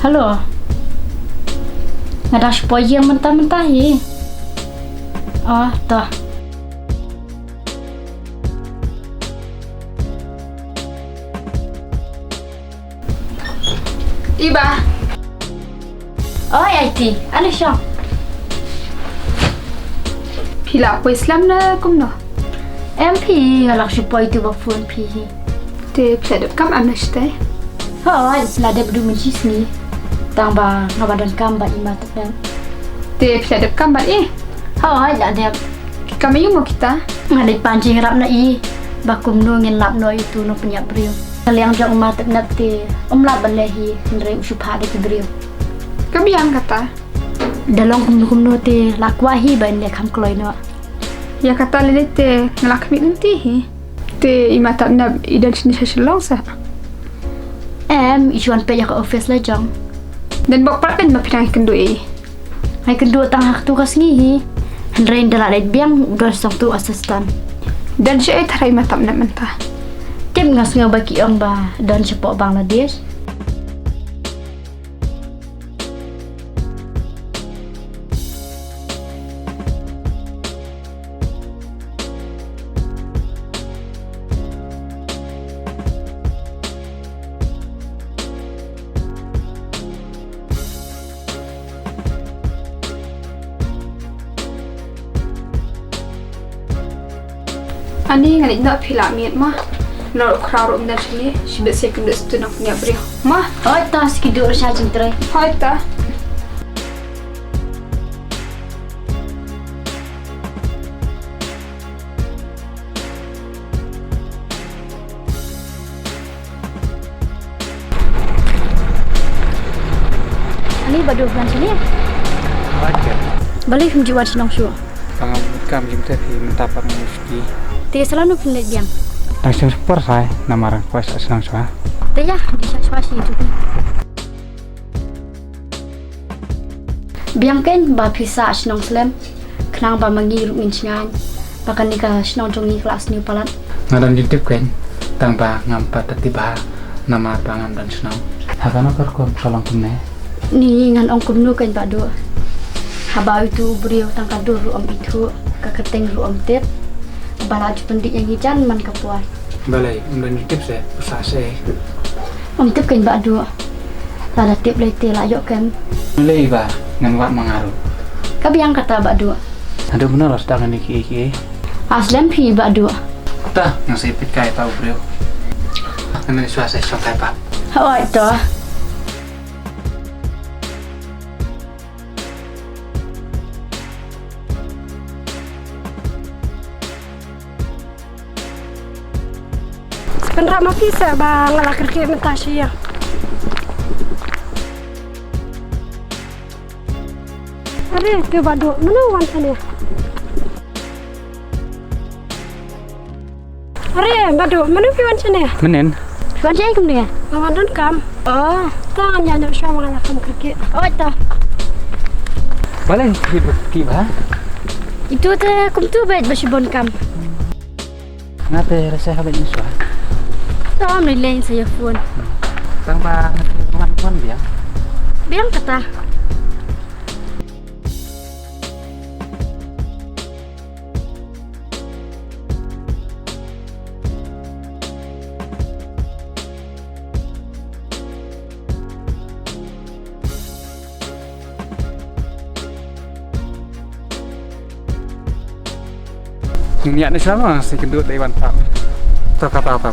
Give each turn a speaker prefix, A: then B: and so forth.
A: Halo. Ada spoil yang mentah-mentah ye. Oh, toh.
B: Iba.
A: Oh, IT. Ano siya?
B: Pila po Islam na kumno.
A: MP alak spoil tu ba phone pi.
B: Te pledap kam amnashte.
A: Oh, selada bedu mencis ni. Tang ba ngabadan kam ba ima tak.
B: Te pledap kam ba
A: Oh, ada
B: kami yung mo kita.
A: Ada pancing rap na i. Bakum no ngin lap no itu no punya brio. Kaliang jang umat nak te lap balehi ndre usupha de brio.
B: Kami yang kata.
A: Dalong kumno te lakwahi ba ne kham kloi no.
B: Ya kata lele te ngelakmi nanti hi. Te ima tak na idan sini seselong sa.
A: Ijuan pe ya ke office la jang.
B: Dan bok prapen ma pinang kendui.
A: Hai kedua tang hak tugas ngihi. Hendrain dalak biang gosok tu asisten.
B: Dan saya tarai mata mentah.
A: Tim ngas bagi orang ba dan sepok Bangladesh.
B: Ani ngalit na pila miet ma. Lor crowd dan sini sibet second tu nak punya beri. Ma,
A: Oh, tas kidur saja jentrai.
B: hai ta.
A: Ali badu kan sini.
C: Wajar.
A: Balik menjual senang su.
C: Pangan kam jimte hi mentapar muski.
A: Te selalu pelit biang.
C: Langsung spor saya namarang kuasa senang soa.
A: Te ya di situasi itu. Biang kan ba pisa senang slam. Kenang ba mangi ruin sengan. Bahkan nikah senang jongi kelas ni palat.
C: Ngaran jintip kan tanpa ngampat tiba nama pangan dan senang. Hakana kerkom solong kumne.
A: Ni ngan ong kumnu kan badu. Haba itu beriau tangka dulu om itu keketeng lu om tip. Bala pendik yang hijan man kapuan.
C: Balai dan jintip saya usah saya.
A: Om tip kan badu. Lada tip lete layok kan.
C: Mulai ba ngan wat mangaru.
A: Kabi yang kata badu.
C: Ada benar lah sedang ni ki.
A: Aslam pi badu.
C: Tah yang saya pikai tahu beliau. Ngan suasa sok kai pak.
A: Oh itu.
D: Penrak ma pisa ba ngalak kerja mentah siya. Are ke badu mana wan sana. Are badu mana pi wan sana.
C: Menen.
A: Tuan saya kum dia.
D: Awan dan kam.
A: Oh,
D: Tangan jangan syam ngalak kam kerja.
A: oh itu.
C: Balai ki ba.
A: Itu teh kum tu baik bersibon kam.
C: Ngate rasa habis ni soa.
A: Tahu nilai saya phone.
C: Tanpa teman-teman biang.
A: Biang kata.
C: Niat ni sama si kendut dari wan pak. Tak apa.